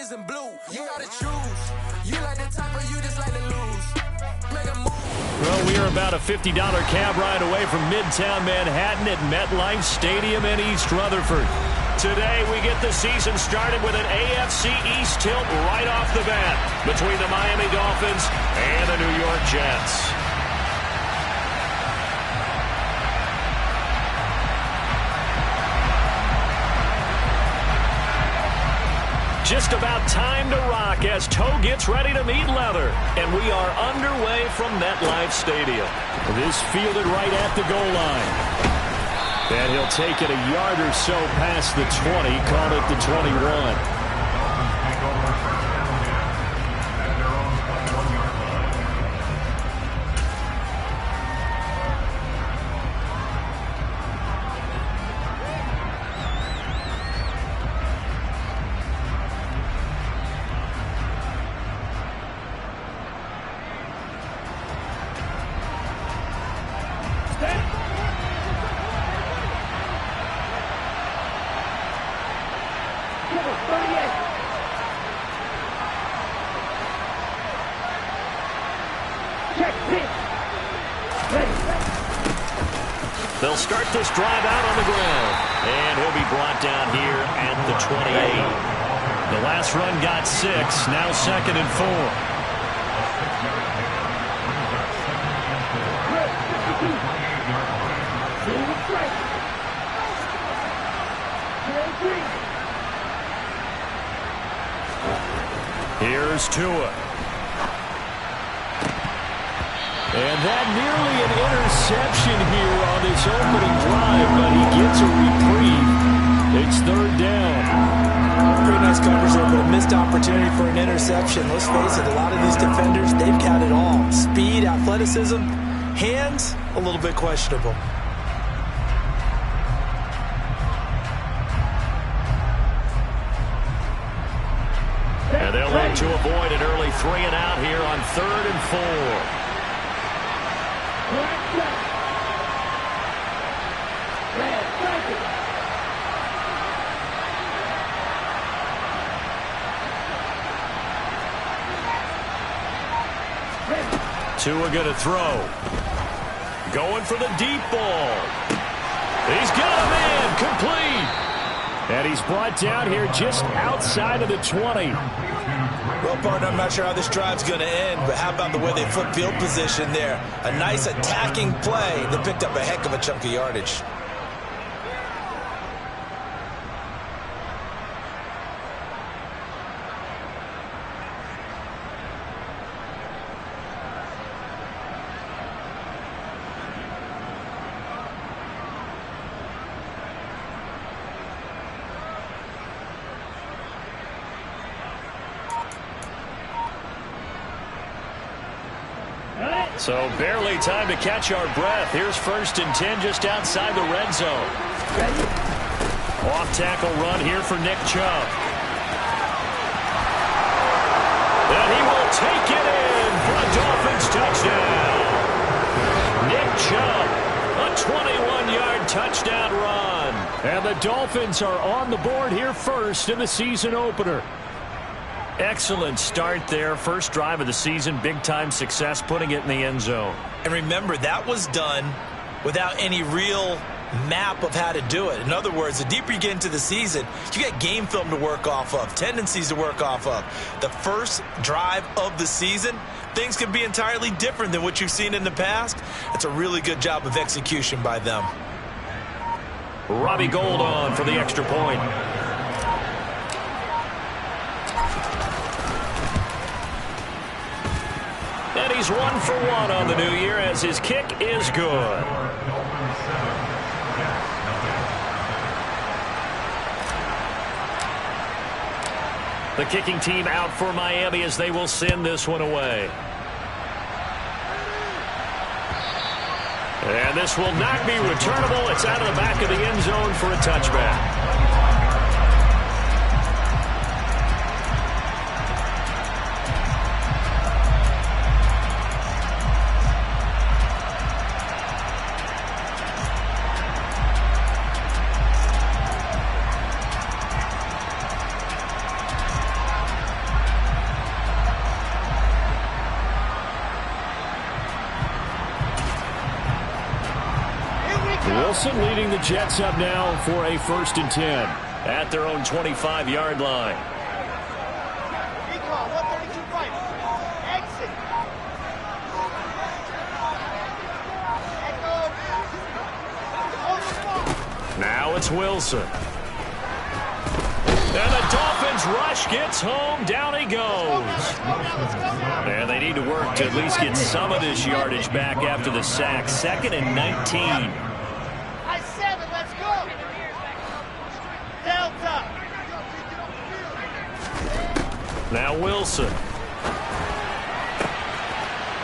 is in blue. You gotta choose. You like the top or you just like to lose. Make a move. Well, we are about a $50 cab ride away from Midtown Manhattan at MetLife Stadium in East Rutherford. Today, we get the season started with an AFC East tilt right off the bat between the Miami Dolphins and the New York Jets. Just about time to rock as Toe gets ready to meet leather. And we are underway from MetLife Stadium. This fielded right at the goal line. And he'll take it a yard or so past the 20, call it the 21. They'll start this drive out on the ground. And he'll be brought down here at the 28. The last run got 6. Now 2nd and 4. Here's Tua. And that nearly an interception here on this opening drive, but he gets a reprieve. It's 3rd down. Pretty nice coverage there, but a missed opportunity for an interception. Let's face it, a lot of these defenders, they've got it all. Speed, athleticism, hands, a little bit questionable. And they'll look to avoid an early 3 and out here on 3rd and 4. Tua gonna throw. Going for the deep ball. He's got a man complete. And he's brought down here just outside of the 20. Well, partner, I'm not sure how this drive's going to end, but how about the way they flip field position there? A nice attacking play that picked up a heck of a chunk of yardage. So barely time to catch our breath. Here's 1st and 10 just outside the red zone. Off tackle run here for Nick Chubb. And he will take it in for a Dolphins touchdown. Nick Chubb, a 21-yard touchdown run. And the Dolphins are on the board here first in the season opener. Excellent start there. First drive of the season. Big-time success putting it in the end zone. And remember, that was done without any real map of how to do it. In other words, the deeper you get into the season, you got game film to work off of, tendencies to work off of. The first drive of the season, things can be entirely different than what you've seen in the past. It's a really good job of execution by them. Robbie Gould on for the extra point. And he's 1 for 1 on the new year as his kick is good. The kicking team out for Miami as they will send this one away. And this will not be returnable. It's out of the back of the end zone for a touchback. Wilson leading the Jets up now for a 1st and 10 at their own 25-yard line. Now it's Wilson. And the Dolphins rush gets home. Down he goes. And they need to work to at least get some of this yardage back after the sack. 2nd and 19. Let's go. Delta. Now Wilson.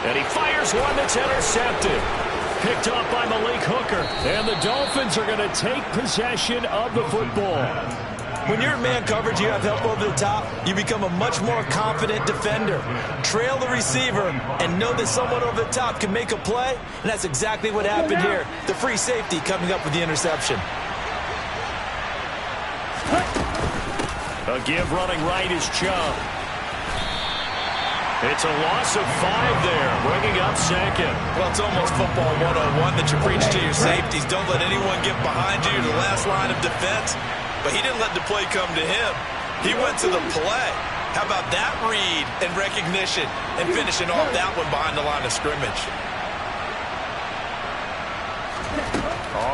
And he fires one that's intercepted. Picked up by Malik Hooker. And the Dolphins are going to take possession of the football. When you're in man coverage, you have help over the top, you become a much more confident defender. Trail the receiver and know that someone over the top can make a play, and that's exactly what happened here. The free safety coming up with the interception. A give running right is Chubb. It's a loss of 5 there, bringing up 2nd. Well, it's almost football 101 that you preach to your safeties. Don't let anyone get behind you, the last line of defense. But he didn't let the play come to him. He went to the play. How about that read and recognition and finishing off that one behind the line of scrimmage?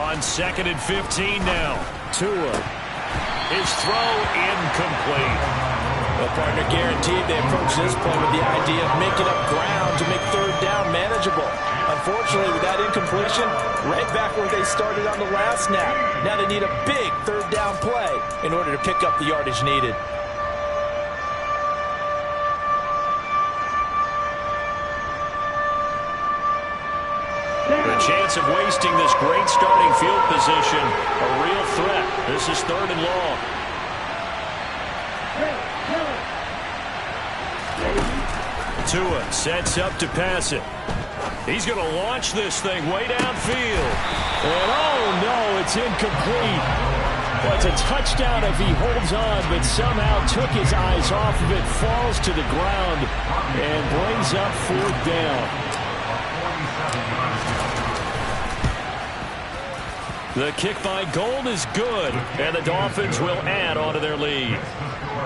On 2nd and 15 now. Tua. His throw incomplete. Well, partner, guaranteed they approach this play with the idea of making up ground to make 3rd down manageable. Unfortunately, with that incompletion, right back where they started on the last snap. Now they need a big 3rd down play in order to pick up the yardage needed. The chance of wasting this great starting field position, a real threat. This is 3rd and long. Tua sets up to pass it. He's going to launch this thing way downfield. And oh no, it's incomplete. Well, it's a touchdown if he holds on, but somehow took his eyes off of it, falls to the ground, and brings up 4th down. The kick by Gold is good, and the Dolphins will add onto their lead.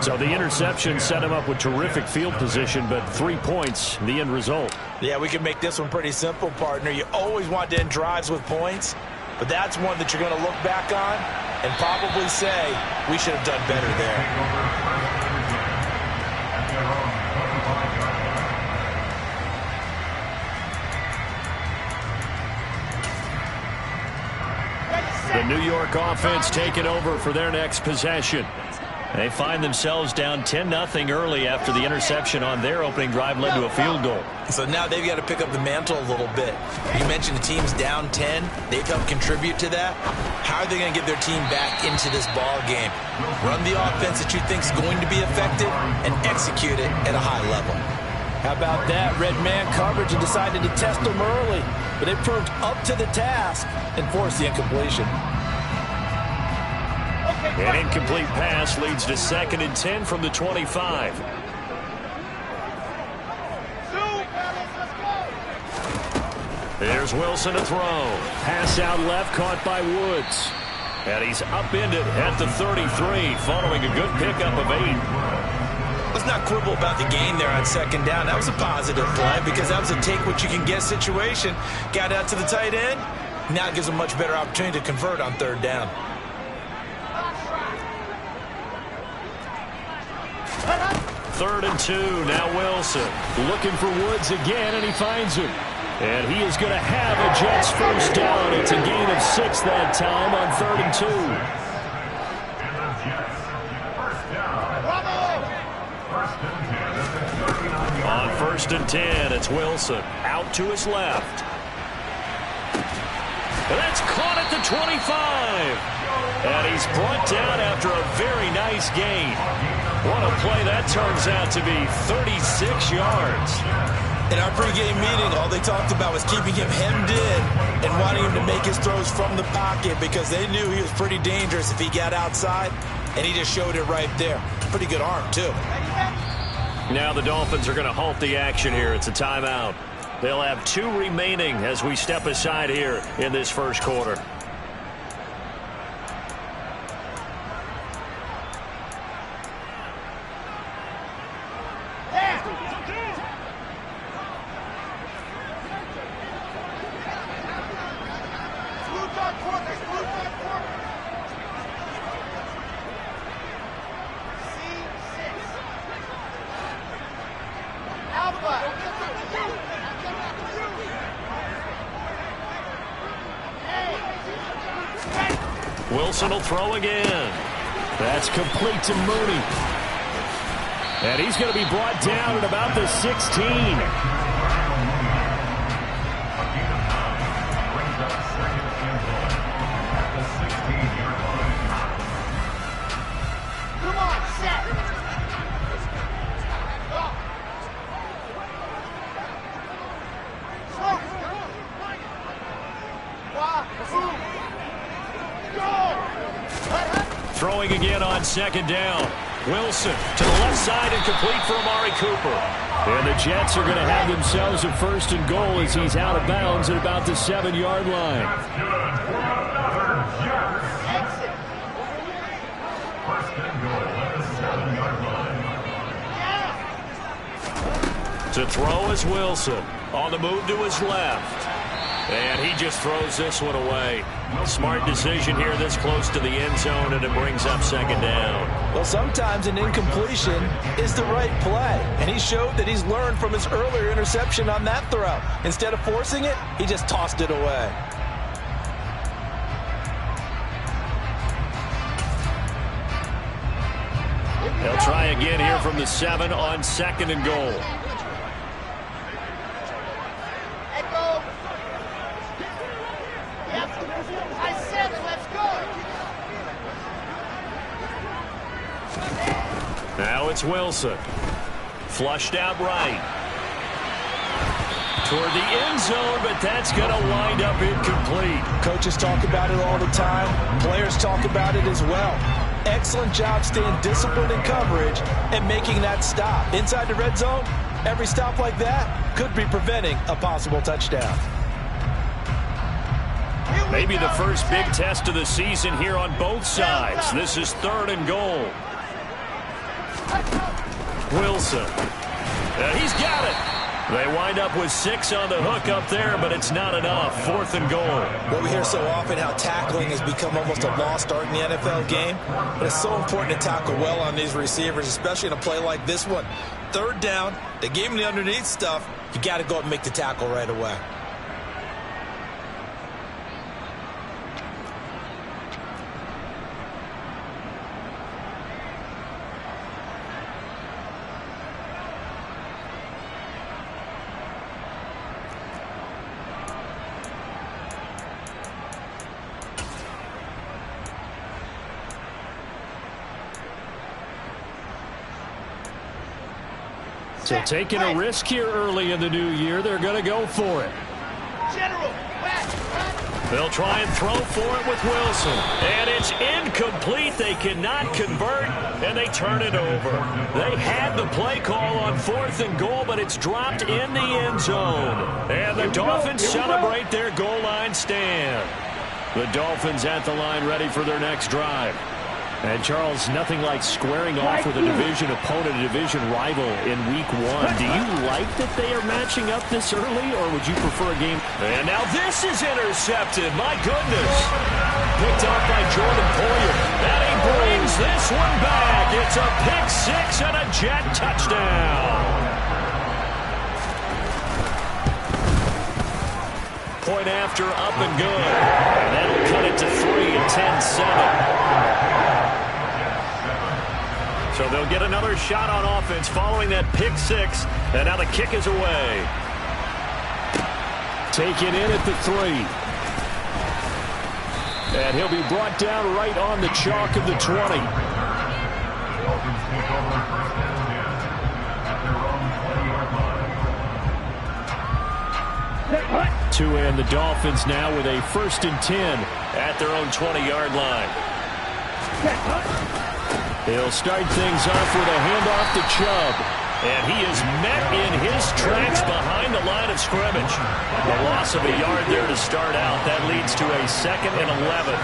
So the interception set him up with terrific field position, but 3 points, the end result. Yeah, we can make this one pretty simple, partner. You always want to end drives with points, but that's one that you're going to look back on and probably say, we should have done better there. The New York offense taking over for their next possession. They find themselves down 10-0 early after the interception on their opening drive led to a field goal. So now they've got to pick up the mantle a little bit. You mentioned the team's down 10. They've helped contribute to that. How are they going to get their team back into this ball game? Run the offense that you think is going to be effective and execute it at a high level. How about that? Red man coverage and decided to test them early. But they proved up to the task and forced the incompletion. An incomplete pass leads to 2nd and 10 from the 25. There's Wilson to throw. Pass out left, caught by Woods. And he's upended at the 33, following a good pickup of 8. Let's not quibble about the gain there on 2nd down. That was a positive play because that was a take-what-you-can-get situation. Got out to the tight end. Now it gives a much better opportunity to convert on 3rd down. Third and 2, now Wilson. Looking for Woods again, and he finds him. And he is going to have a Jets 1st down. It's a gain of 6 that time on 3rd and 2. On 1st and 10, it's Wilson. Out to his left. And that's caught at the 25. And he's brought down after a very nice gain. What a play that turns out to be, 36 yards. In our pregame meeting, all they talked about was keeping him hemmed in and wanting him to make his throws from the pocket because they knew he was pretty dangerous if he got outside, and he just showed it right there. Pretty good arm, too. Now the Dolphins are going to halt the action here. It's a timeout. They'll have 2 remaining as we step aside here in this 1st quarter. Wilson will throw again. That's complete to Mooney. And he's going to be brought down at about the 16. Come on, set. Throwing again on second down. Wilson to the left side and complete for Amari Cooper. And the Jets are going to have themselves a first and goal as he's out of bounds at about the 7-yard line. To throw is Wilson. On the move to his left. And he just throws this one away. Smart decision here this close to the end zone, and it brings up second down. Well, sometimes an incompletion is the right play. And he showed that he's learned from his earlier interception on that throw. Instead of forcing it, he just tossed it away. They'll try again here from the 7 on second and goal. Now it's Wilson. Flushed out right. Toward the end zone, but that's going to wind up incomplete. Coaches talk about it all the time. Players talk about it as well. Excellent job staying disciplined in coverage and making that stop. Inside the red zone, every stop like that could be preventing a possible touchdown. Maybe the first big test of the season here on both sides. This is third and goal. Wilson. He's got it. They wind up with 6 on the hook up there, but it's not enough. Fourth and goal. Well, we hear so often how tackling has become almost a lost art in the NFL game, but it's so important to tackle well on these receivers, especially in a play like this one. Third down, they gave him the underneath stuff. You got to go up and make the tackle right away. So taking a risk here early in the new year, they're going to go for it. They'll try and throw for it with Wilson. And it's incomplete. They cannot convert, and they turn it over. They had the play call on fourth and goal, but it's dropped in the end zone. And the Dolphins celebrate their goal line stand. The Dolphins at the line ready for their next drive. And, Charles, nothing like squaring off with a division opponent, a division rival in week 1. Do you like that they are matching up this early, or would you prefer a game? And now this is intercepted. My goodness. Picked off by Jordan Poyer. And he brings this one back. It's a pick 6 and a Jet touchdown. Point after, up and good. And that'll cut it to 3 and 10-7. So they'll get another shot on offense following that pick 6. And now the kick is away. Taken in at the 3. And he'll be brought down right on the chalk of the 20. To end the Dolphins now with a 1st and 10 at their own 20-yard line. He'll start things off with a handoff to Chubb. And he is met in his tracks behind the line of scrimmage. A loss of a yard there to start out. That leads to a 2nd and 11.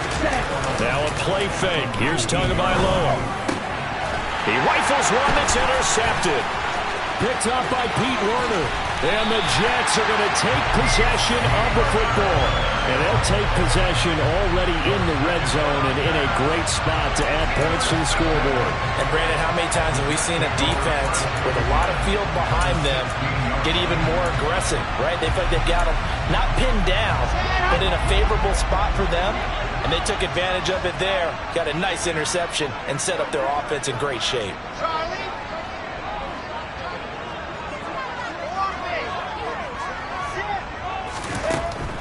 Now a play fake. Here's Tagovailoa. He rifles one that's intercepted. Picked up by Pete Werner. And the Jets are going to take possession of the football. And they'll take possession already in the red zone and in a great spot to add points to the scoreboard. And, Brandon, how many times have we seen a defense with a lot of field behind them get even more aggressive, right? They feel like they've got them not pinned down, but in a favorable spot for them. And they took advantage of it there. Got a nice interception and set up their offense in great shape.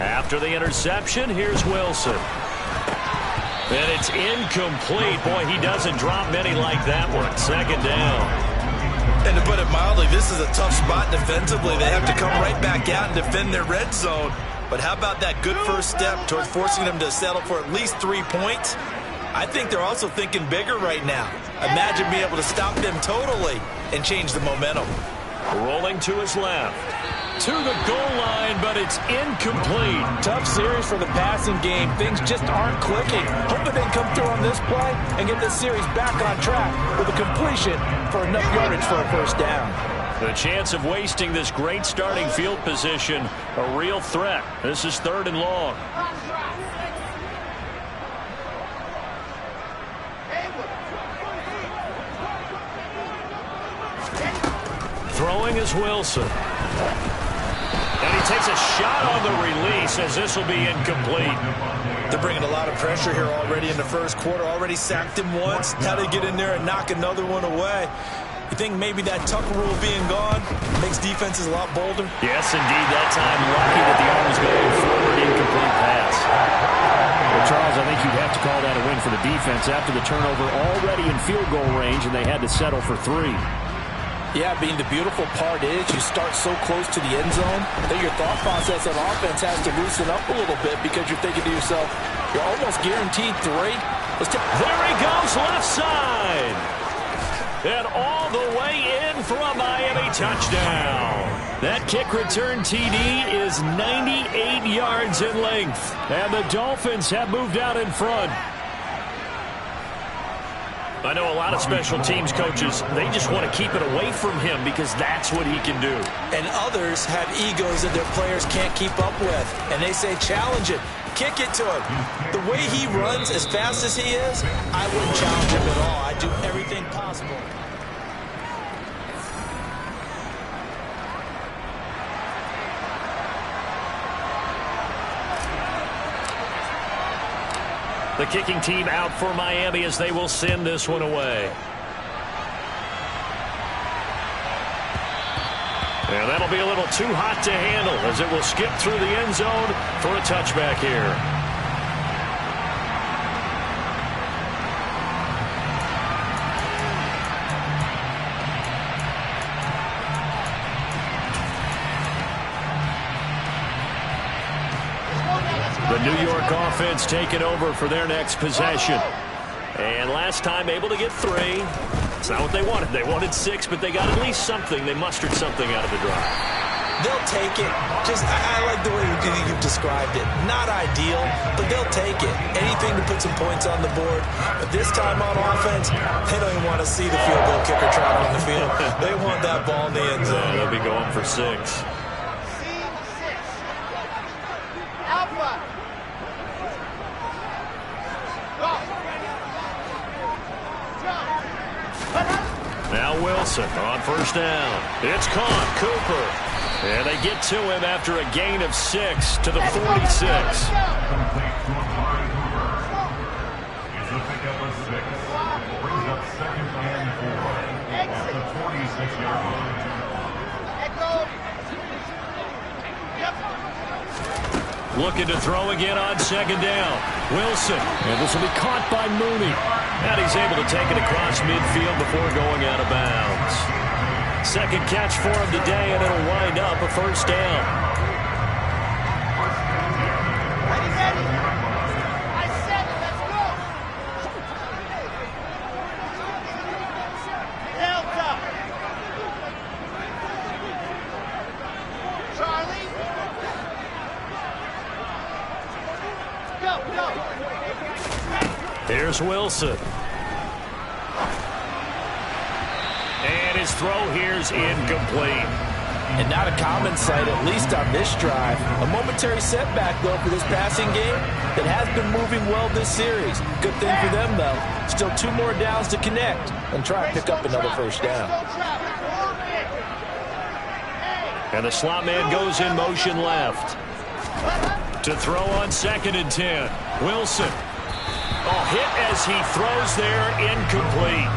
After the interception, here's Wilson. And it's incomplete. Boy, he doesn't drop many like that one. Second down. And to put it mildly, this is a tough spot defensively. They have to come right back out and defend their red zone. But how about that good first step towards forcing them to settle for at least 3 points? I think they're also thinking bigger right now. Imagine being able to stop them totally and change the momentum. Rolling to his left. To the goal line, but it's incomplete. Tough series for the passing game. Things just aren't clicking. Hoping they can come through on this play and get this series back on track with a completion for enough yardage for a first down. The chance of wasting this great starting field position, a real threat. This is 3rd and long. Throwing is Wilson. And he takes a shot on the release as this will be incomplete. They're bringing a lot of pressure here already in the first quarter. Already sacked him once. Now they get in there and knock another one away. You think maybe that Tucker rule being gone makes defenses a lot bolder? Yes, indeed. That time, lucky that the arm was going forward, incomplete pass. Well, Charles, I think you'd have to call that a win for the defense after the turnover already in field goal range, and they had to settle for 3. Yeah, being the beautiful part is you start so close to the end zone that your thought process on offense has to loosen up a little bit because you're thinking to yourself, you're almost guaranteed 3. There he goes, left side. And all the way in for a Miami touchdown. That kick return TD is 98 yards in length. And the Dolphins have moved out in front. I know a lot of special teams coaches, they just want to keep it away from him because that's what he can do. And others have egos that their players can't keep up with. And they say, challenge it. Kick it to him. The way he runs as fast as he is, I wouldn't challenge him at all. I'd do everything possible. The kicking team out for Miami as they will send this one away. And that'll be a little too hot to handle as it will skip through the end zone for a touchback here. The New York offense taking over for their next possession. And last time able to get 3. It's not what they wanted. They wanted 6, but they got at least something. They mustered something out of the drive. They'll take it. I like the way you've described it. Not ideal, but they'll take it. Anything to put some points on the board. But this time on offense, they don't even want to see the field goal kicker traveling the field. They want that ball in the end zone. They'll be going for 6. Now Wilson on first down. It's caught. Cooper. And they get to him after a gain of 6 to the 46. Looking to throw again on second down. Wilson. And this will be caught by Mooney. And he's able to take it across midfield before going out of bounds. Second catch for him today, and it'll wind up a first down. Ready? I said it, let's go! Delta! Charlie? Go! Here's Wilson. And his throw here's incomplete. And not a common sight, at least on this drive. A momentary setback, though, for this passing game that has been moving well this series. Good thing for them, though. Still 2 more downs to connect and try and pick up another first down. And the slot man goes in motion left. To throw on 2nd and 10. Wilson. Oh, hit as he throws there, incomplete.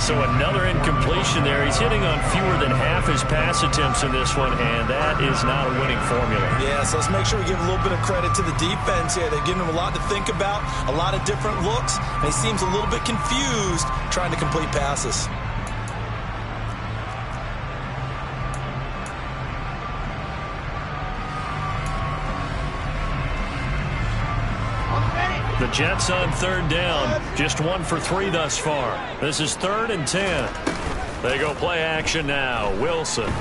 So another incompletion there. He's hitting on fewer than half his pass attempts in this one, and that is not a winning formula. Yeah, so let's make sure we give a little bit of credit to the defense here. They're giving him a lot to think about, a lot of different looks, and he seems a little bit confused trying to complete passes. The Jets on third down. Just 1 for 3 thus far. This is 3rd and 10. They go play action now. Wilson.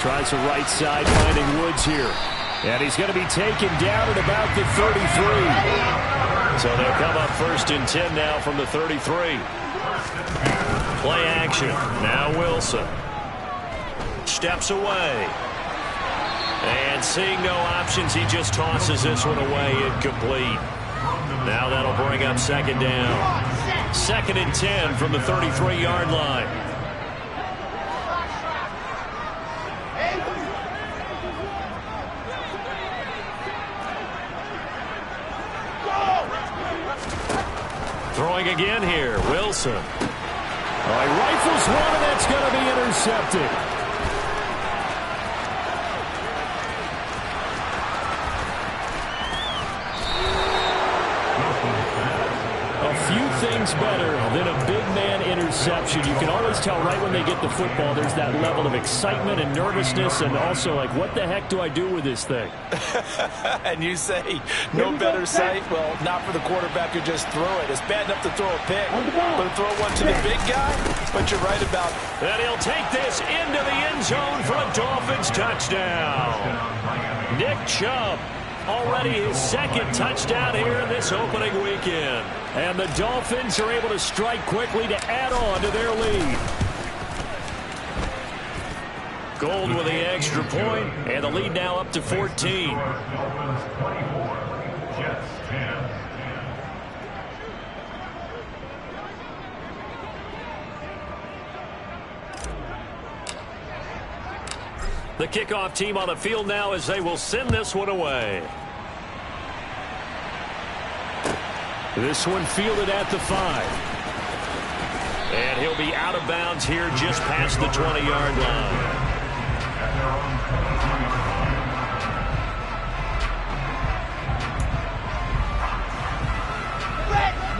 Tries the right side, finding Woods here. And he's going to be taken down at about the 33. So they'll come up 1st and 10 now from the 33. Play action. Now Wilson. Steps away. And seeing no options, he just tosses this one away, incomplete. Now that'll bring up 2nd down. 2nd and 10 from the 33-yard line. Throwing again here, Wilson. All right, rifles one, and that's going to be intercepted. Things better than a big man interception. You can always tell right when they get the football, there's that level of excitement and nervousness, and also like, what the heck do I do with this thing? And you say no better sight? Well, not for the quarterback who just threw it. It's bad enough to throw a pick, but to throw one to the big guy, but you're right about it. And he'll take this into the end zone for a Dolphins touchdown. Nick Chubb. Already his 2nd touchdown here in this opening weekend. And the Dolphins are able to strike quickly to add on to their lead. Gold with the extra point, and the lead now up to 14. The kickoff team on the field now as they will send this one away. This one fielded at the 5. And he'll be out of bounds here just past the 20-yard line.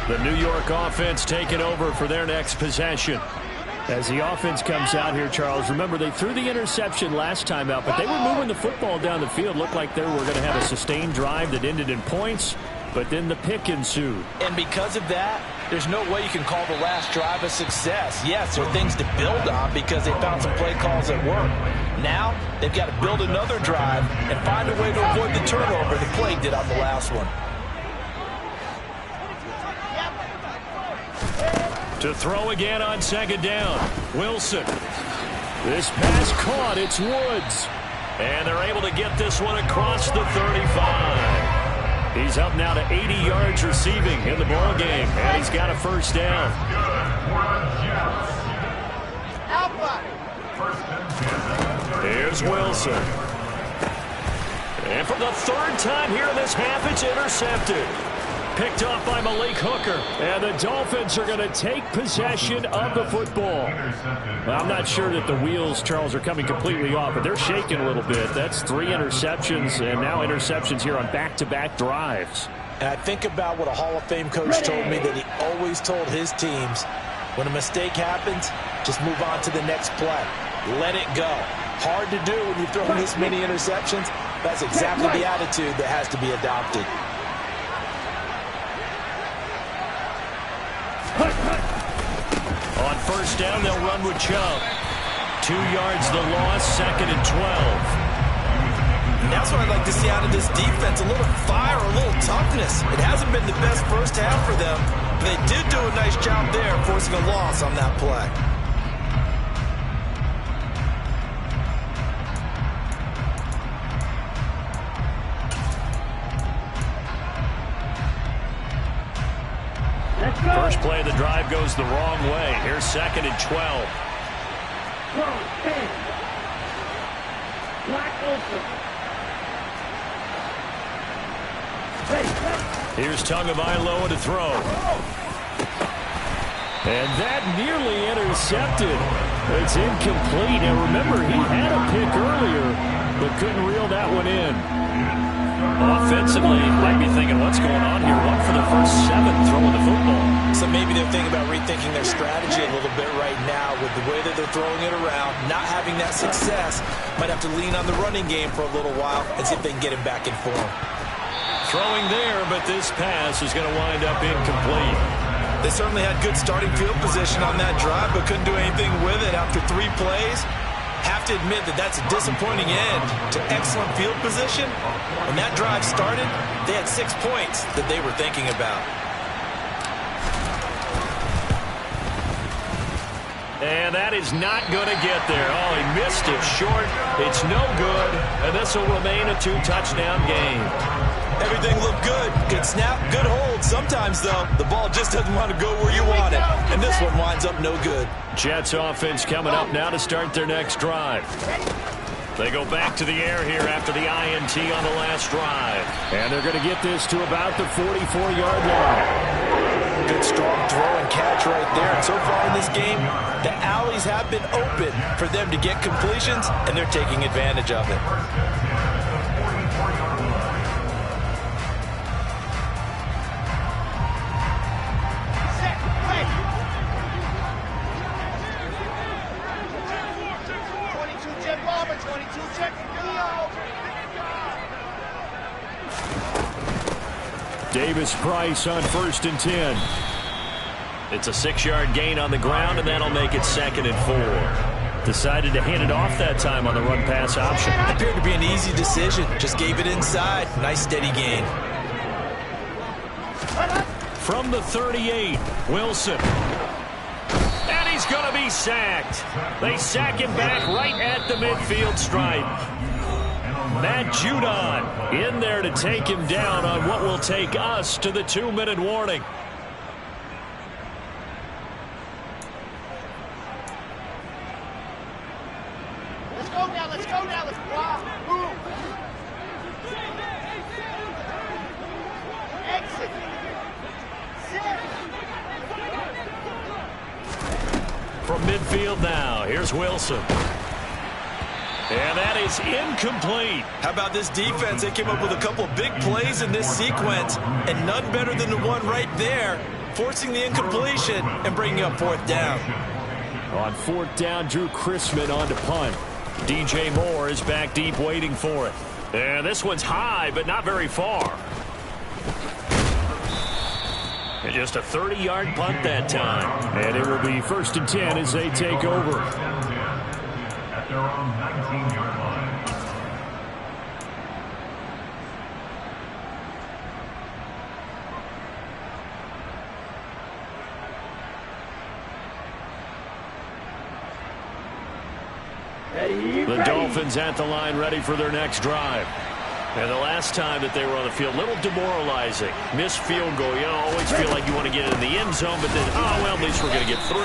The New York offense taking over for their next possession. As the offense comes out here, Charles, remember they threw the interception last time out, but they were moving the football down the field. Looked like they were going to have a sustained drive that ended in points, but then the pick ensued. And because of that, there's no way you can call the last drive a success. Yes, there are things to build on because they found some play calls that work. Now, they've got to build another drive and find a way to avoid the turnover the play did on the last one. To throw again on 2nd down. Wilson. This pass caught. It's Woods. And they're able to get this one across the 35. He's up now to 80 yards receiving in the ball game. And he's got a 1st down. Here's Wilson. And for the 3rd time here in this half, it's intercepted. Picked off by Malik Hooker. And the Dolphins are going to take possession of the football. Well, I'm not sure that the wheels, Charles, are coming completely off, but they're shaking a little bit. That's 3 interceptions, and now interceptions here on back-to-back drives. And I think about what a Hall of Fame coach told me that he always told his teams, when a mistake happens, just move on to the next play. Let it go. Hard to do when you throw this many interceptions. That's exactly the attitude that has to be adopted. On 1st down, they'll run with Chubb. 2 yards the loss, 2nd and 12. And that's what I'd like to see out of this defense, a little fire, a little toughness. It hasn't been the best first half for them, but they did do a nice job there, forcing a loss on that play. First play of the drive goes the wrong way. Here's 2nd and 12. Here's Tagovailoa to throw. And that nearly intercepted. It's incomplete. And remember, he had a pick earlier, but couldn't reel that one in. Offensively, you might be thinking, what's going on here? 1 for the first 7 throwing the football. So maybe they're thinking about rethinking their strategy a little bit right now with the way that they're throwing it around, not having that success. Might have to lean on the running game for a little while and see if they can get him back in form. Throwing there, but this pass is going to wind up incomplete. They certainly had good starting field position on that drive, but couldn't do anything with it after 3 plays. Have to admit that that's a disappointing end to excellent field position. When that drive started, they had 6 points that they were thinking about. And that is not going to get there. Oh, he missed it short. It's no good, and this will remain a 2-touchdown game. Everything looked good. Good snap, good hold. Sometimes, though, the ball just doesn't want to go where you want it. And this one winds up no good. Jets offense coming up now to start their next drive. They go back to the air here after the INT on the last drive. And they're going to get this to about the 44-yard line. Good strong throw and catch right there. And so far in this game, the alleys have been open for them to get completions, and they're taking advantage of it. Davis-Price on 1st and 10. It's a 6-yard gain on the ground, and that'll make it 2nd and 4. Decided to hand it off that time on the run-pass option. Appeared to be an easy decision. Just gave it inside. Nice steady gain. From the 38, Wilson. And he's going to be sacked. They sack him back right at the midfield stripe. Matt Judon in there to take him down on what will take us to the 2-minute warning. Let's go now, let's go now, let's block, move. Exit. From midfield now, here's Wilson. And that is incomplete. How about this defense? They came up with a couple of big plays in this sequence, and none better than the one right there, forcing the incompletion and bringing up 4th down. On 4th down, Drew Chrisman on to punt. DJ Moore is back deep waiting for it. And this one's high, but not very far. And just a 30-yard punt that time. And it will be 1st and 10 as they take over. At their own 19-yard line. The Dolphins at the line ready for their next drive. And the last time that they were on the field, a little demoralizing. Missed field goal. You always feel like you want to get it in the end zone, but then, oh, well, at least we're going to get 3.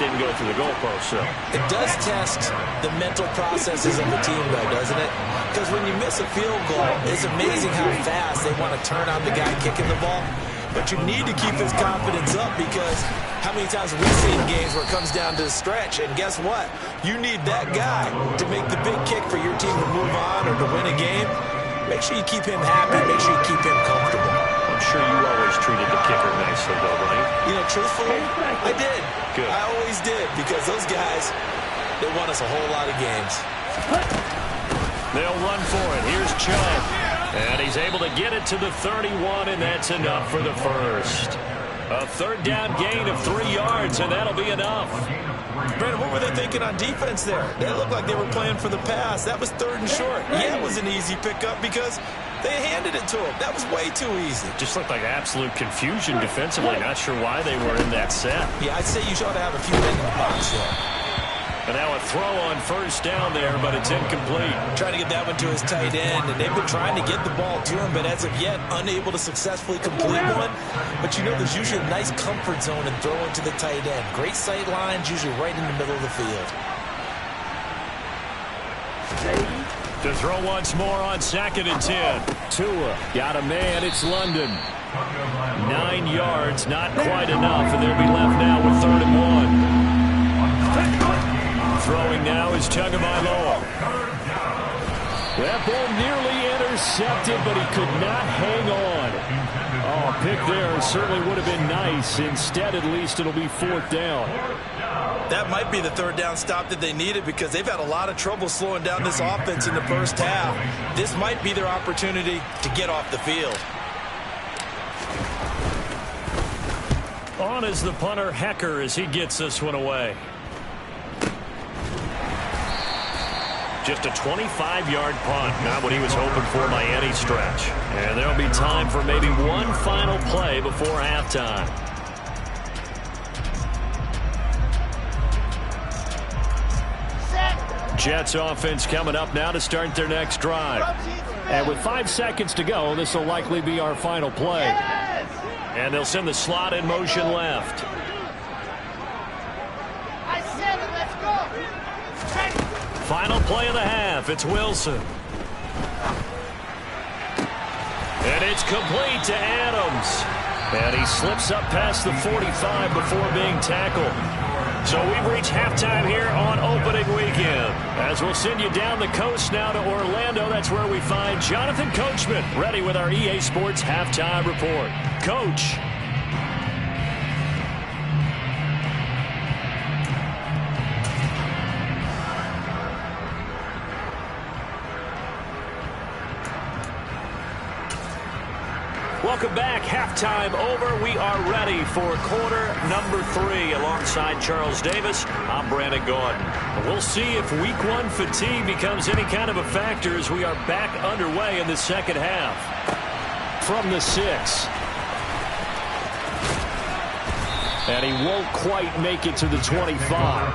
Didn't go through the goalpost, so. It does test the mental processes of the team, though, doesn't it? Because when you miss a field goal, it's amazing how fast they want to turn on the guy kicking the ball. But you need to keep his confidence up, because how many times have we seen games where it comes down to the stretch, and guess what? You need that guy to make the big kick for your team to move on or to win a game. Make sure you keep him happy. Make sure you keep him comfortable. I'm sure you always treated the kicker nicely, though, right? You know, truthfully, I did. Good. I always did, because those guys, they won us a whole lot of games. They'll run for it. Here's Chubb. And he's able to get it to the 31, and that's enough for the first. A 3rd down gain of 3 yards, and that'll be enough. Brandon, what were they thinking on defense there? They looked like they were playing for the pass. That was 3rd and short. Yeah, it was an easy pickup because they handed it to him. That was way too easy. Just looked like absolute confusion defensively. Not sure why they were in that set. Yeah, I'd say you ought to have a few men in the box there. And now a throw on 1st down there, but it's incomplete. Trying to get that one to his tight end, and they've been trying to get the ball to him, but as of yet, unable to successfully complete one. But you know, there's usually a nice comfort zone in throwing to the tight end. Great sight lines, usually right in the middle of the field. To throw once more on 2nd and 10. Tua got a man. It's London. 9 yards, not quite enough, and they'll be left now with 3rd and 1. Throwing now is Tagovailoa. That ball nearly intercepted, but he could not hang on. Oh, pick there certainly would have been nice. Instead, at least it'll be 4th down. That might be the 3rd down stop that they needed because they've had a lot of trouble slowing down this offense in the first half. This might be their opportunity to get off the field. On is the punter, Hecker, as he gets this one away. Just a 25-yard punt, not what he was hoping for by any stretch. And there'll be time for maybe one final play before halftime. Jets offense coming up now to start their next drive. And with 5 seconds to go, this will likely be our final play. And they'll send the slot in motion left. Final play of the half. It's Wilson. And it's complete to Adams. And he slips up past the 45 before being tackled. So we've reached halftime here on opening weekend. As we'll send you down the coast now to Orlando. That's where we find Jonathan Coachman ready with our EA Sports halftime report. Coach. Welcome back. Halftime over. We are ready for quarter number 3 alongside Charles Davis. I'm Brandon Gaudin. We'll see if week 1 fatigue becomes any kind of a factor as we are back underway in the second half. From the 6. And he won't quite make it to the 25.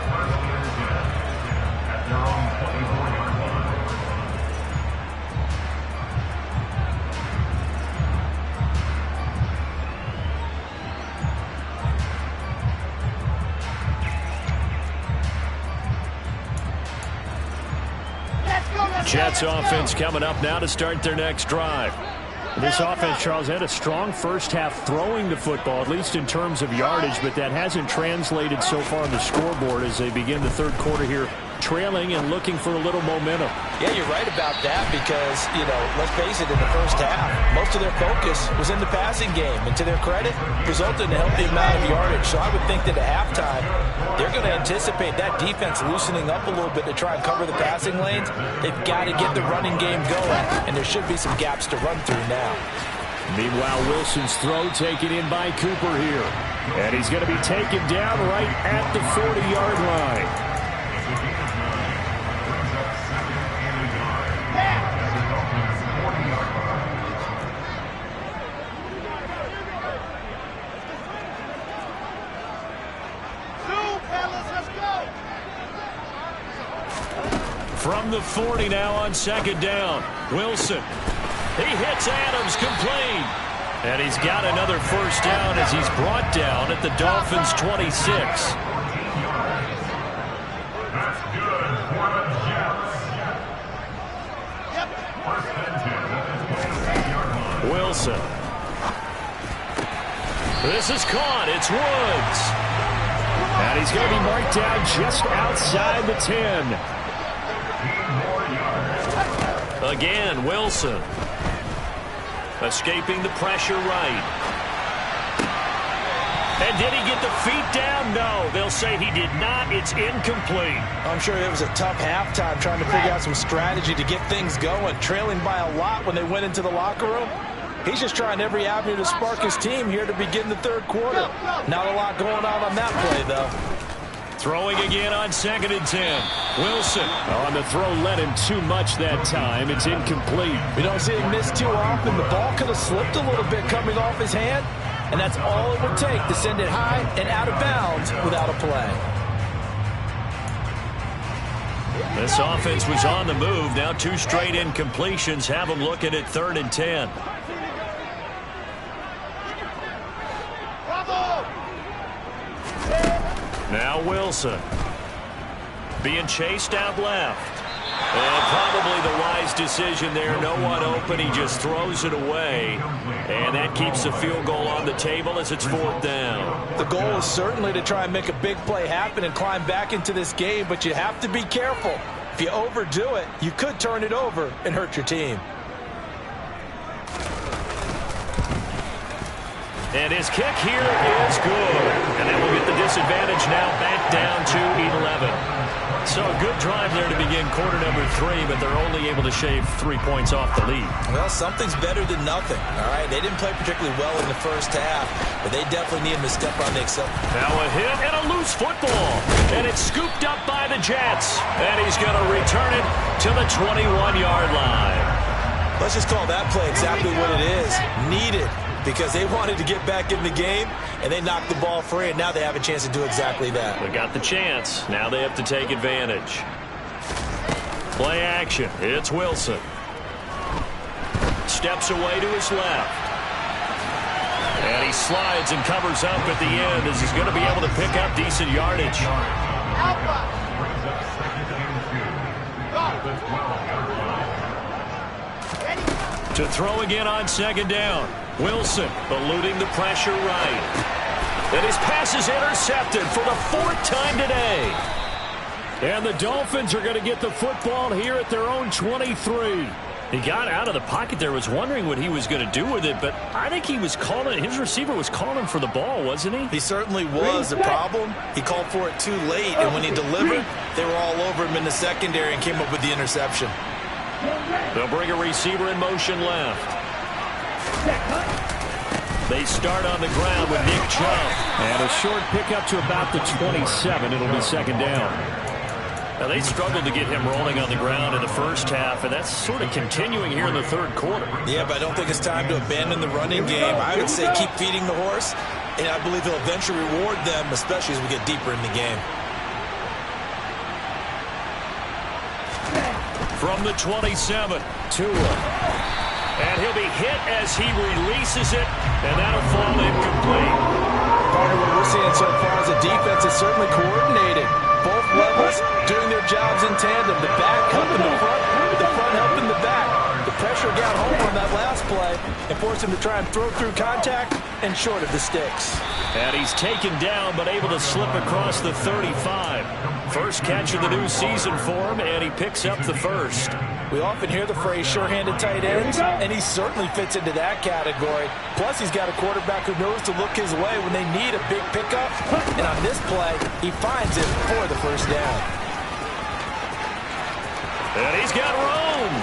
Jets offense coming up now to start their next drive. This offense, Charles, had a strong first half throwing the football, at least in terms of yardage, but that hasn't translated so far on the scoreboard as they begin the third quarter here, trailing and looking for a little momentum. Yeah, you're right about that because, let's face it, in the first half, most of their focus was in the passing game. And to their credit, resulted in a healthy amount of yardage. So I would think that at halftime, they're going to anticipate that defense loosening up a little bit to try and cover the passing lanes. They've got to get the running game going, and there should be some gaps to run through now. Meanwhile, Wilson's throw taken in by Cooper here. And he's going to be taken down right at the 40-yard line. From the 40 now on second down. Wilson. He hits Adams complete. And he's got another first down as he's brought down at the Dolphins' 26. That's good for the Jets. Wilson. This is caught. It's Woods. And he's going to be marked down just outside the 10. Again, Wilson. Escaping the pressure right. And did he get the feet down? No, they'll say he did not. It's incomplete. I'm sure it was a tough halftime trying to figure out some strategy to get things going, trailing by a lot when they went into the locker room. He's just trying every avenue to spark his team here to begin the third quarter. Not a lot going on that play, though. Throwing again on 2nd and 10. Wilson. On the throw, led him too much that time. It's incomplete. We don't see him miss too often. The ball could have slipped a little bit coming off his hand, and that's all it would take to send it high and out of bounds without a play. This offense was on the move. Now 2 straight incompletions have them looking at 3rd and 10. Now Wilson. Being chased out left. And probably the wise decision there. No one open. He just throws it away. And that keeps the field goal on the table as it's 4th down. The goal is certainly to try and make a big play happen and climb back into this game, but you have to be careful. If you overdo it, you could turn it over and hurt your team. And his kick here is good. And then we'll get the disadvantage now back down to 11. So a good drive there to begin quarter number 3, but they're only able to shave 3 points off the lead. Well, something's better than nothing, all right? They didn't play particularly well in the first half, but they definitely need him to step on the accelerator. Now a hit and a loose football. And it's scooped up by the Jets. And he's going to return it to the 21-yard line. Let's just call that play exactly what it is. Needed. Because they wanted to get back in the game, and they knocked the ball free, and now they have a chance to do exactly that. They got the chance. Now they have to take advantage. Play action. It's Wilson. Steps away to his left. And he slides and covers up at the end as he's going to be able to pick up decent yardage. To throw again on 2nd down. Wilson eluding the pressure right. And his pass is intercepted for the 4th time today. And the Dolphins are going to get the football here at their own 23. He got out of the pocket there, was wondering what he was going to do with it, but I think he was calling, his receiver was calling for the ball, wasn't he? He certainly was. The problem, he called for it too late, and when he delivered, they were all over him in the secondary and came up with the interception. They'll bring a receiver in motion left. They start on the ground with Nick Chubb. And a short pickup to about the 27. It'll be 2nd down. Now, they struggled to get him rolling on the ground in the first half, and that's sort of continuing here in the 3rd quarter. Yeah, but I don't think it's time to abandon the running game. I would say keep feeding the horse, and I believe he'll eventually reward them, especially as we get deeper in the game. From the 27, Tua. And he'll be hit as he releases it, and that'll fall incomplete. Part of what we're seeing so far is the defense is certainly coordinated. Both levels doing their jobs in tandem. The back helping the front helping the back. The pressure got home on that last play and forced him to try and throw through contact and short of the sticks. And he's taken down but able to slip across the 35. First catch of the new season for him, and he picks up the 1st. We often hear the phrase sure-handed tight ends, and he certainly fits into that category. Plus, he's got a quarterback who knows to look his way when they need a big pickup. And on this play, he finds it for the 1st down. And he's got room.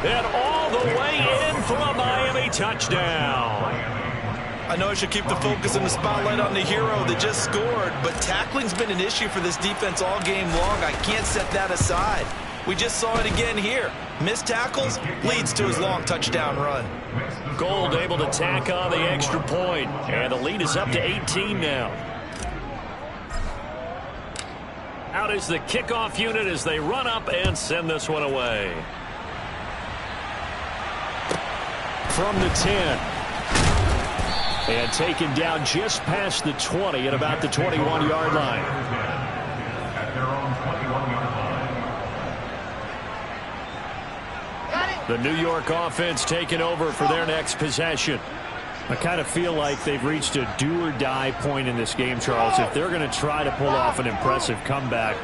And all the way in for a Miami touchdown. I know I should keep the focus and the spotlight on the hero that just scored, but tackling's been an issue for this defense all game long. I can't set that aside. We just saw it again here. Missed tackles leads to his long touchdown run. Gold able to tack on the extra point, and the lead is up to 18 now. Out is the kickoff unit as they run up and send this one away. From the 10. And taken down just past the 20 at about the 21-yard line. At their own 21-yard line. The New York offense taking over for their next possession. I kind of feel like they've reached a do-or-die point in this game, Charles. If they're going to try to pull off an impressive comeback,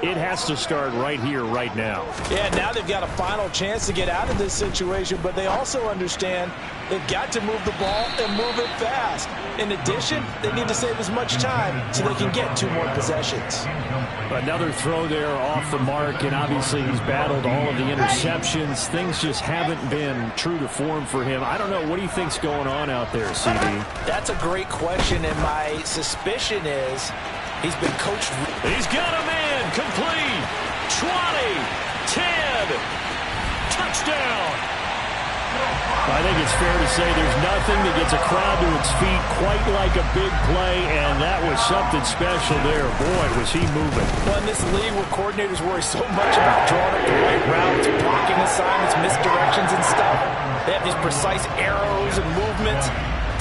it has to start right here, right now. Yeah, now they've got a final chance to get out of this situation, but they also understand they've got to move the ball and move it fast. In addition, they need to save as much time so they can get 2 more possessions. Another throw there off the mark, and obviously he's battled all of the interceptions. Things just haven't been true to form for him. I don't know. What do you think's going on out there, CD? That's a great question, and my suspicion is he's been coached. He's got him in. Complete. 20. 10. Touchdown. I think it's fair to say there's nothing that gets a crowd to its feet quite like a big play, and that was something special there. Boy, was he moving. Well, in this league where coordinators worry so much about drawing up the right routes, blocking assignments, misdirections, and stuff, they have these precise arrows and movements.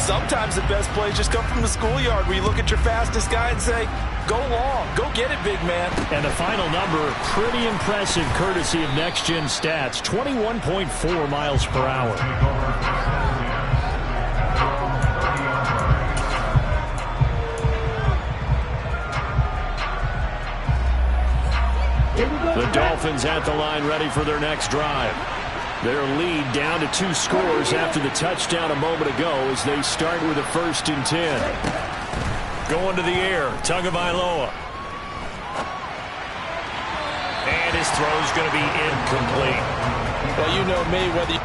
sometimes the best plays just come from the schoolyard where you look at your fastest guy and say, go long, go get it, big man. And the final number, pretty impressive courtesy of Next Gen Stats, 21.4 miles per hour. The Dolphins at the line ready for their next drive. Their lead down to 2 scores after the touchdown a moment ago as they start with a 1st and 10. Going to the air, Tagovailoa. And his throw's going to be incomplete. Well, you know me, whether you...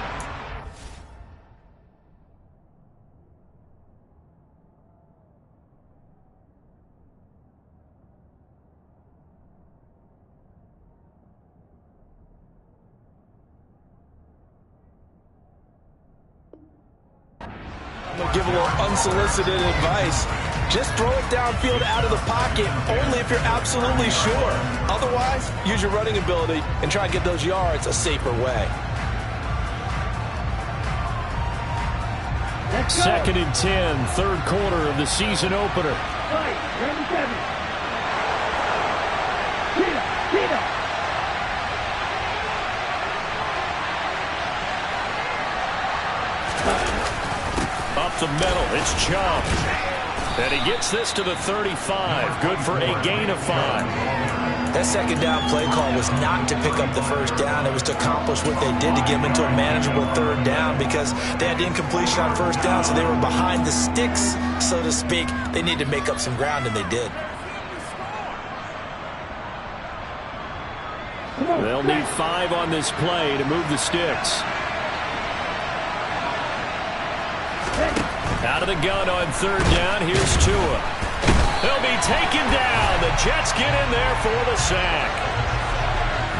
I'm going to give a little unsolicited advice. Just throw it downfield out of the pocket only if you're absolutely sure. Otherwise, use your running ability and try to get those yards a safer way. 2nd and 10, 3rd quarter of the season opener. Up the middle, it's Chubb. And he gets this to the 35. Good for a gain of 5. That second down play call was not to pick up the first down. It was to accomplish what they did to get them into a manageable 3rd down because they had the incompletion on 1st down, so they were behind the sticks, so to speak. They needed to make up some ground, and they did. They'll need 5 on this play to move the sticks. Out of the gun on 3rd down, here's Tua. He'll be taken down. The Jets get in there for the sack.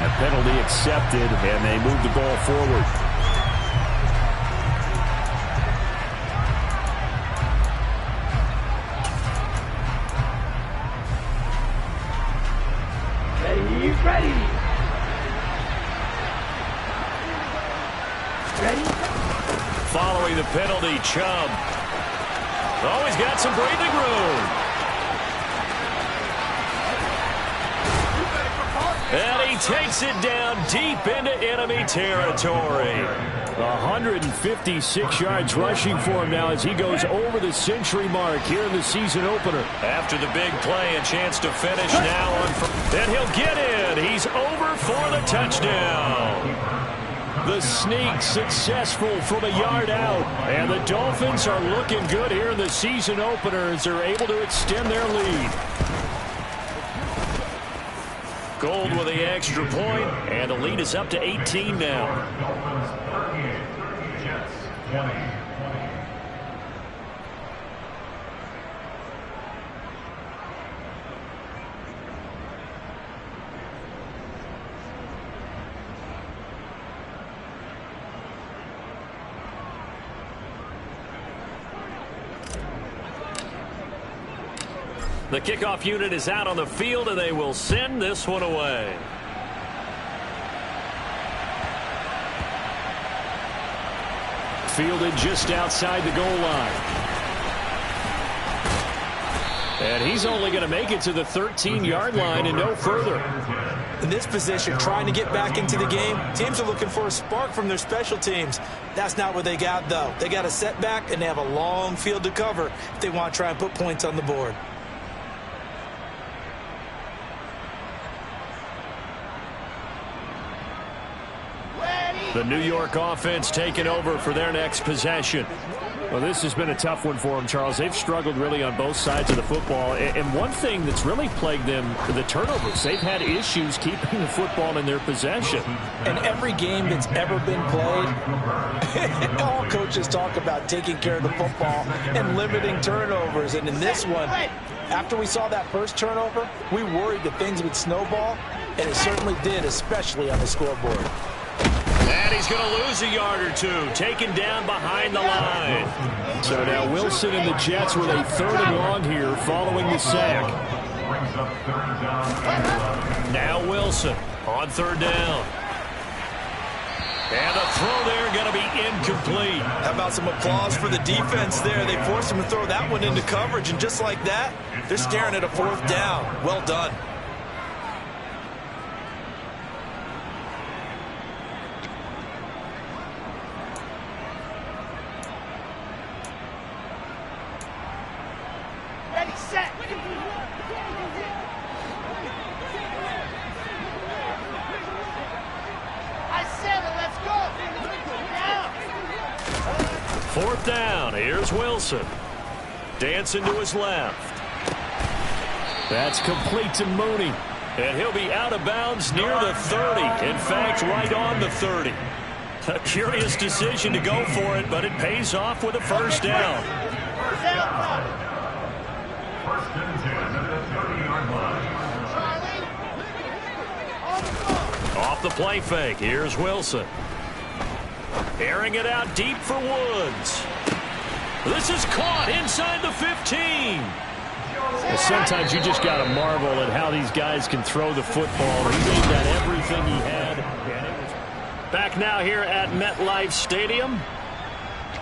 A penalty accepted, and they move the ball forward. Ready. Following the penalty, Chubb. Oh, he's got some breathing room. And he takes it down deep into enemy territory. 156 yards rushing for him now as he goes over the century mark here in the season opener. After the big play, a chance to finish now on. And he'll get in. He's over for the touchdown. The sneak successful from a yard out. And the Dolphins are looking good here in the season opener as they're able to extend their lead. Gold with the extra point, and the lead is up to 18 now. Dolphins 38, Jets 20. The kickoff unit is out on the field, and they will send this one away. Fielded just outside the goal line. And he's only going to make it to the 13-yard line and no further. In this position, trying to get back into the game, teams are looking for a spark from their special teams. That's not what they got, though. They got a setback, and they have a long field to cover if they want to try and put points on the board. The New York offense taking over for their next possession. Well, this has been a tough one for them, Charles. They've struggled really on both sides of the football. And one thing that's really plagued them, the turnovers. They've had issues keeping the football in their possession. In every game that's ever been played, all coaches talk about taking care of the football and limiting turnovers. And in this one, after we saw that first turnover, we worried that things would snowball, and it certainly did, especially on the scoreboard. And he's going to lose a yard or two, taken down behind the line. So now Wilson and the Jets with a 3rd and long here following the sack. Brings up 3rd down and 11. Now Wilson on 3rd down. And the throw there going to be incomplete. How about some applause for the defense there? They forced him to throw that one into coverage, and just like that, they're staring at a 4th down. Well done. Ready, set. I said it, let's go. Now. 4th down. Here's Wilson. Dancing to his left. That's complete to Mooney. And he'll be out of bounds near the 30. In fact, right on the 30. A curious decision to go for it, but it pays off with a 1st down. First and 10 at the 30-yard line. Off the play fake. Here's Wilson. Airing it out deep for Woods. This is caught inside the 15. Sometimes you just got to marvel at how these guys can throw the football. He made that everything he had. Back now here at MetLife Stadium.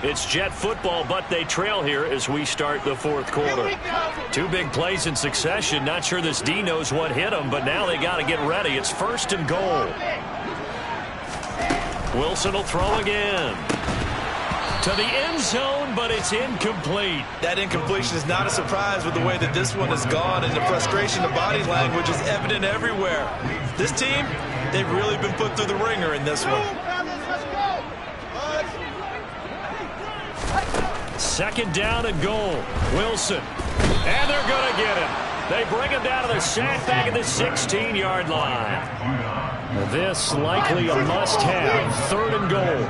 It's Jet football, but they trail here as we start the 4th quarter. 2 big plays in succession. Not sure this D knows what hit them, but now they got to get ready. It's 1st and goal. Wilson will throw again. To the end zone, but it's incomplete. That incompletion is not a surprise with the way that this one has gone, and the frustration of body language is evident everywhere. This team, they've really been put through the ringer in this one. 2nd down and goal. Wilson. And they're going to get him. They bring him down to the sack back at the 16-yard line. This likely a must-have. 3rd and goal.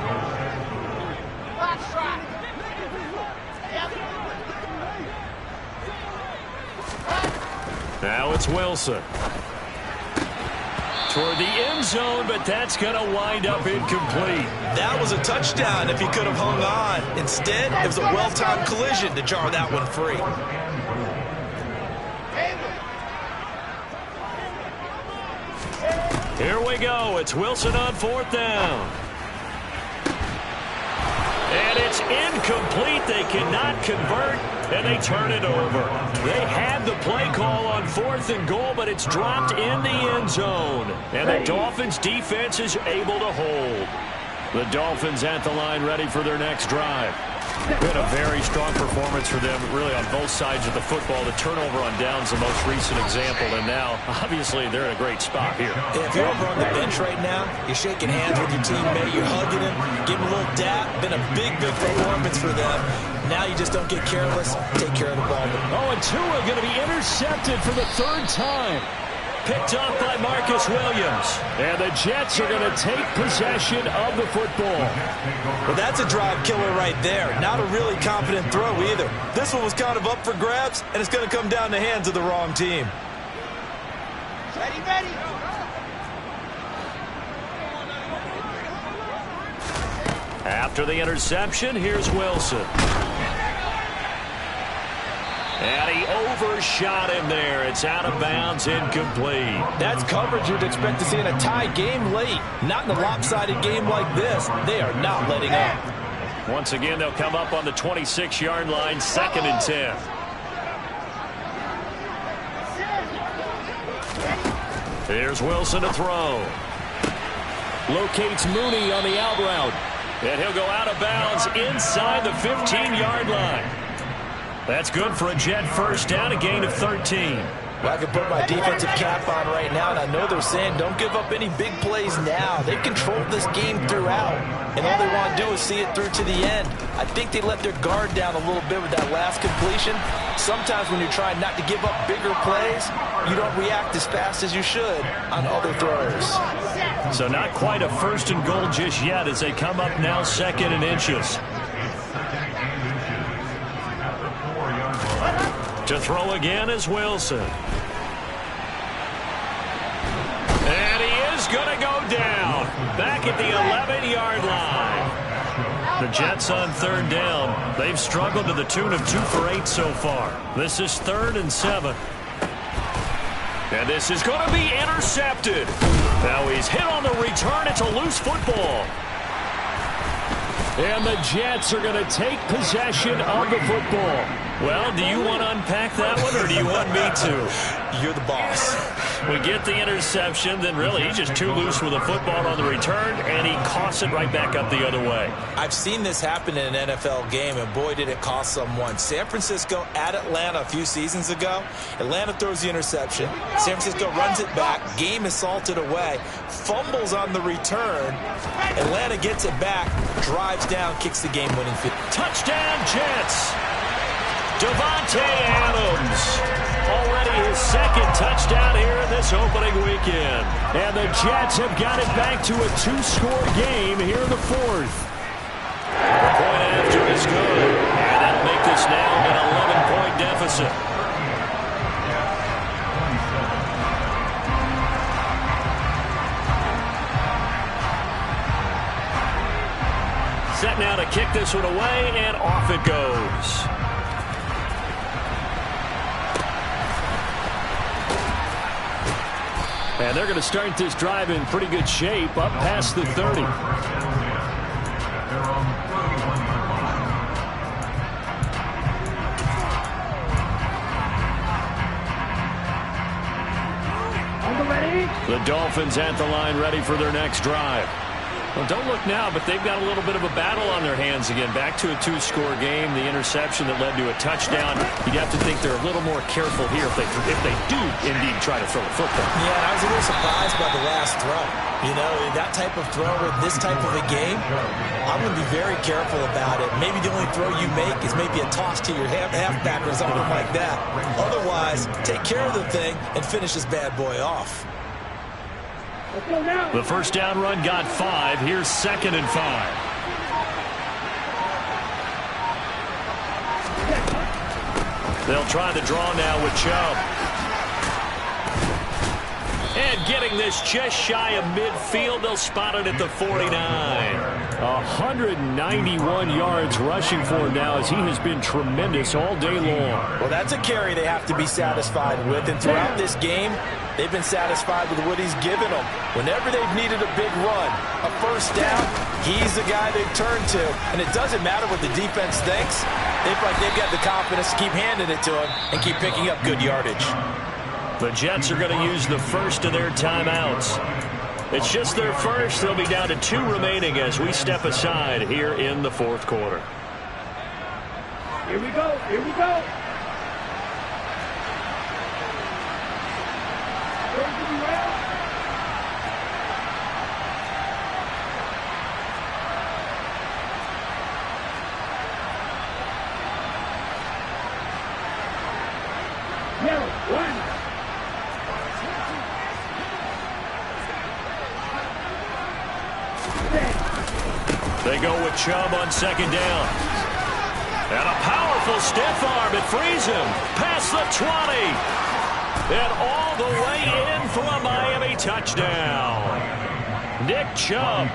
Now it's Wilson. Toward the end zone, but that's going to wind up incomplete. That was a touchdown if he could have hung on. Instead, it was a well-timed collision to jar that one free. Here we go. It's Wilson on 4th down. And it's incomplete. They cannot convert, and they turn it over. They had the play call on 4th and goal, but it's dropped in the end zone. And the Dolphins defense is able to hold. The Dolphins at the line ready for their next drive. Been a very strong performance for them, really, on both sides of the football. The turnover on downs, the most recent example, and now, obviously, they're in a great spot here. If you're over on the bench right now, you're shaking hands with your teammate, you're hugging him, giving a little dap. Been a big, big performance for them. Now you just don't get careless. Take care of the ball. Oh, and Tua going to be intercepted for the 3rd time. Picked off by Marcus Williams. And the Jets are going to take possession of the football. Well, that's a drive killer right there. Not a really confident throw either. This one was kind of up for grabs, and it's going to come down the hands of the wrong team. Ready, ready. After the interception, here's Wilson. And he overshot him there. It's out of bounds, incomplete. That's coverage you'd expect to see in a tie game late. Not in a lopsided game like this. They are not letting up. Once again, they'll come up on the 26-yard line, 2nd and 10. Here's Wilson to throw. Locates Mooney on the out route. And he'll go out of bounds inside the 15-yard line. That's good for a Jet 1st down, a gain of 13. Well, I can put my defensive cap on right now, and I know they're saying don't give up any big plays now. They've controlled this game throughout, and all they want to do is see it through to the end. I think they let their guard down a little bit with that last completion. Sometimes when you're trying not to give up bigger plays, you don't react as fast as you should on other throws. So not quite a 1st and goal just yet as they come up now 2nd and inches. To throw again is Wilson. And he is going to go down. Back at the 11-yard line. The Jets on 3rd down. They've struggled to the tune of 2 for 8 so far. This is 3rd and 7. And this is going to be intercepted. Now he's hit on the return. It's a loose football. And the Jets are going to take possession of the football. Well, do you want to unpack that one, or do you want me to? You're the boss. We get the interception, then really he's just too loose with the football on the return, and he coughs it right back up the other way. I've seen this happen in an NFL game, and boy, did it cost someone. San Francisco at Atlanta a few seasons ago. Atlanta throws the interception. San Francisco runs it back. Game is salted away. Fumbles on the return. Atlanta gets it back, drives down, kicks the game-winning field. Touchdown, Jets! Davante Adams, already his second touchdown here in this opening weekend. And the Jets have got it back to a 2-score game here in the fourth. The point after is good, and that'll make this now an 11-point deficit. Set now to kick this one away, and off it goes. And they're going to start this drive in pretty good shape, up past the 30. The Dolphins at the line, ready for their next drive. Well, don't look now, but they've got a little bit of a battle on their hands again. Back to a 2-score game. The interception that led to a touchdown. You'd have to think they're a little more careful here if they do indeed try to throw a football. Yeah, I was a little surprised by the last throw. You know, that type of throw with this type of a game, I'm going to be very careful about it. Maybe the only throw you make is maybe a toss to your halfback or something like that. Otherwise, take care of the thing and finish this bad boy off. The first down run got 5. Here's 2nd and 5. They'll try the draw now with Chubb. And getting this just shy of midfield, they'll spot it at the 49. 191 yards rushing for him now, as he has been tremendous all day long. Well, that's a carry they have to be satisfied with, and throughout this game, they've been satisfied with what he's given them. Whenever they've needed a big run, a first down, he's the guy they've turned to. And it doesn't matter what the defense thinks. They feel like they've got the confidence to keep handing it to him and keep picking up good yardage. The Jets are going to use the first of their timeouts. It's just their first. They'll be down to 2 remaining as we step aside here in the fourth quarter. Here we go. Here we go. They go with Chubb on 2nd down. And a powerful stiff arm. It frees him past the 20. And all the way in for a Miami touchdown. Nick Chubb,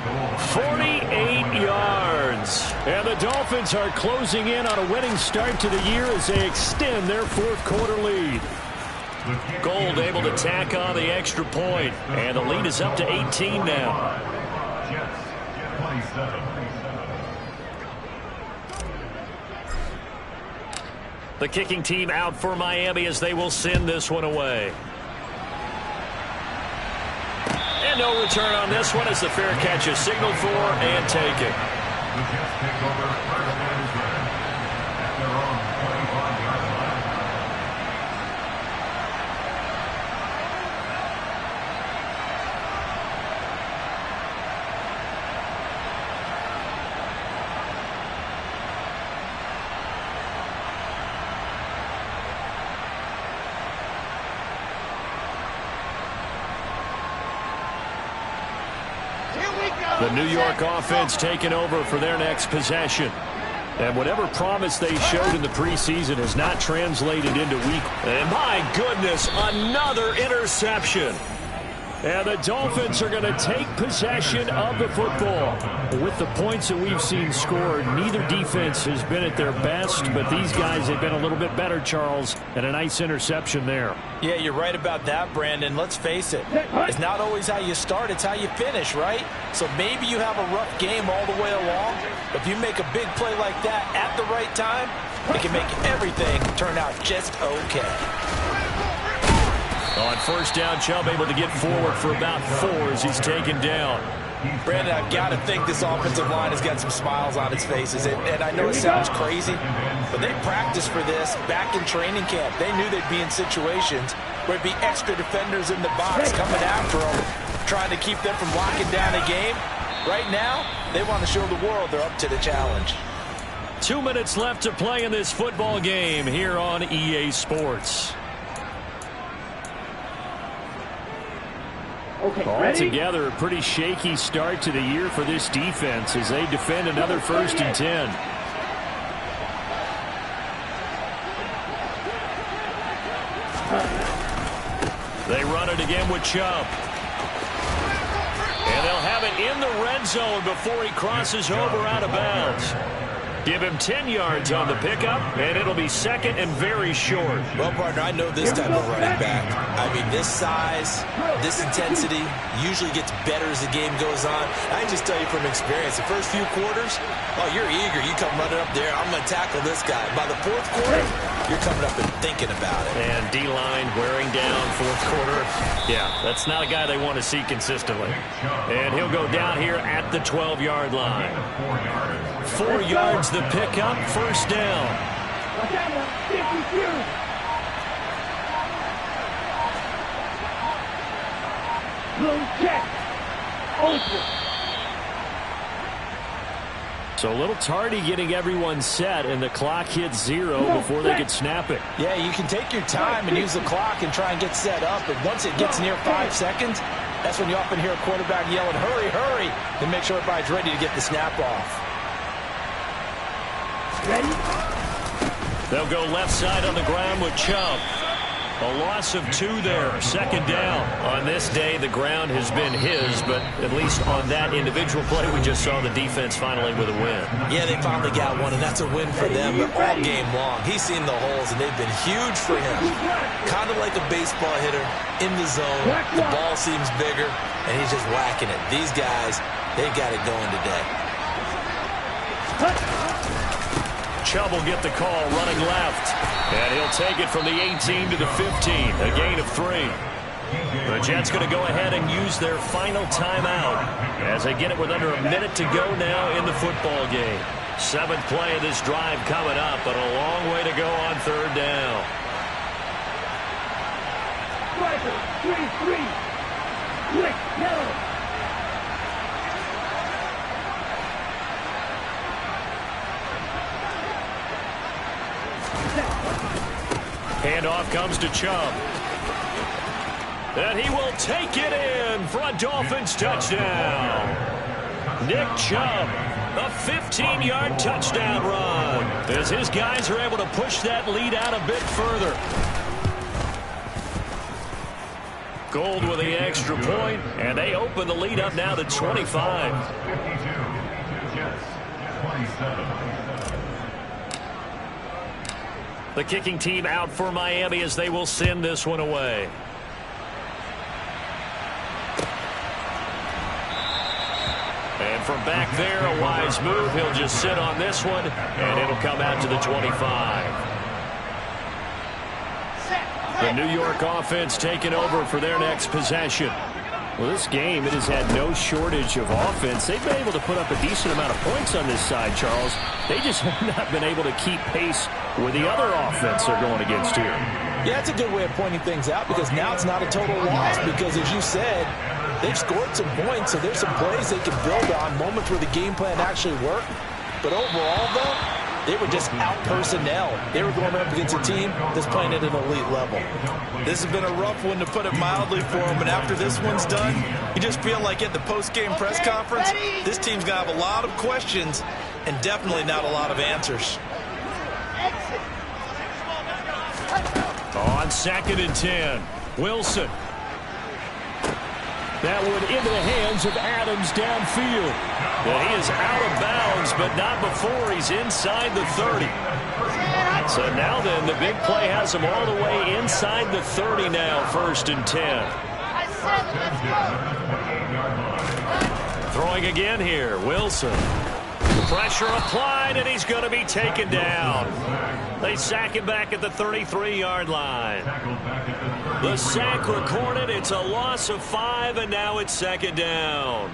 48 yards. And the Dolphins are closing in on a winning start to the year as they extend their fourth quarter lead. Gold able to tack on the extra point. And the lead is up to 18 now. Jets, 27. The kicking team out for Miami as they will send this one away. And no return on this one as the fair catch is signaled for and taken. The Jets take over first and 10 at their own 25-yard line. The New York offense taking over for their next possession. And whatever promise they showed in the preseason has not translated into week. And my goodness, another interception. And the Dolphins are going to take possession of the football. With the points that we've seen scored, neither defense has been at their best, but these guys have been a little bit better, Charles, and a nice interception there. Yeah, you're right about that, Brandon. Let's face it. It's not always how you start, it's how you finish, right? So maybe you have a rough game all the way along, but if you make a big play like that at the right time, it can make everything turn out just okay. On first down, Chubb able to get forward for about 4 as he's taken down. Brandon, I've got to think this offensive line has got some smiles on its faces. And I know it sounds crazy, but they practiced for this back in training camp. They knew they'd be in situations where it'd be extra defenders in the box coming after them, trying to keep them from locking down a game. Right now, they want to show the world they're up to the challenge. 2 minutes left to play in this football game here on EA Sports. Altogether, a pretty shaky start to the year for this defense as they defend another 1st and 10. They run it again with Chubb. And they'll have it in the red zone before he crosses over out of bounds. Give him 10 yards on the pickup, and it'll be 2nd and very short. Well, partner, I know this type of running back. I mean, this size, this intensity usually gets better as the game goes on. I can just tell you from experience, the first few quarters, oh, you're eager. You come running up there, I'm going to tackle this guy. By the 4th quarter, you're coming up and thinking about it. And D-line wearing down 4th quarter. Yeah, that's not a guy they want to see consistently. And he'll go down here at the 12-yard line. 4 yards the pickup, 1st down. So a little tardy getting everyone set, and the clock hits 0 before they could snap it. Yeah, you can take your time and use the clock and try and get set up, but once it gets near 5 seconds, that's when you often hear a quarterback yelling, hurry, hurry, and make sure everybody's ready to get the snap off. Ready? They'll go left side on the ground with Chubb. A loss of 2 there, 2nd down. On this day, the ground has been his, but at least on that individual play, we just saw the defense finally with a win. Yeah, they finally got one, and that's a win for them, but all game long, he's seen the holes, and they've been huge for him. Kind of like a baseball hitter in the zone. The ball seems bigger, and he's just whacking it. These guys, they've got it going today. Chubb will get the call running left. And he'll take it from the 18 to the 15. A gain of 3. The Jets going to go ahead and use their final timeout as they get it with under a minute to go now in the football game. 7th play of this drive coming up, but a long way to go on 3rd down. Striker, 3-3. Quick, yellow. Handoff comes to Chubb. And he will take it in for a Dolphins touchdown. Nick Chubb, a 15-yard touchdown run, as his guys are able to push that lead out a bit further. Gold with the extra point, and they open the lead up now to 25. 52. Jets, 27. The kicking team out for Miami as they will send this one away. And from back there, a wise move. He'll just sit on this one, and it'll come out to the 25. The New York offense taking over for their next possession. Well, this game, it has had no shortage of offense. They've been able to put up a decent amount of points on this side, Charles. They just have not been able to keep pace with the other offense they're going against here. Yeah, that's a good way of pointing things out because now it's not a total loss because, as you said, they've scored some points, so there's some plays they can build on, moments where the game plan actually worked. But overall, though, they were just out-personnel. They were going up against a team that's playing at an elite level. This has been a rough one, to put it mildly, for them. And after this one's done, you just feel like at the post-game press conference, this team's going to have a lot of questions and definitely not a lot of answers. On 2nd and 10, Wilson. That one into the hands of Adams downfield. Well, he is out of bounds, but not before he's inside the 30. So now then, the big play has him all the way inside the 30 now, 1st and 10. I said let's go. Throwing again here, Wilson. Pressure applied, and he's going to be taken down. They sack him back at the 33-yard line. The sack recorded. It's a loss of 5, and now it's 2nd down.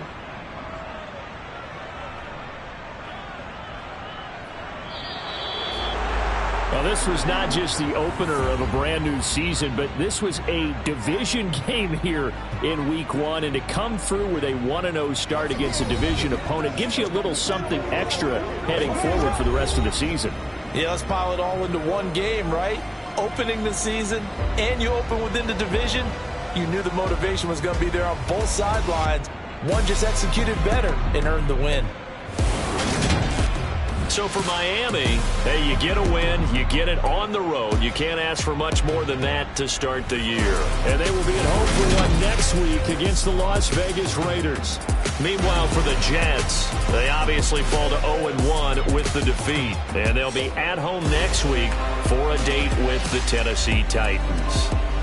Well, this was not just the opener of a brand new season, but this was a division game here in week 1. And to come through with a 1-0 start against a division opponent gives you a little something extra heading forward for the rest of the season. Yeah, let's pile it all into one game, right? Opening the season, and you open within the division. You knew the motivation was going to be there on both sidelines. One just executed better and earned the win. So for Miami, hey, you get a win, you get it on the road. You can't ask for much more than that to start the year. And they will be at home for one next week against the Las Vegas Raiders. Meanwhile, for the Jets, they obviously fall to 0-1 with the defeat. And they'll be at home next week for a date with the Tennessee Titans.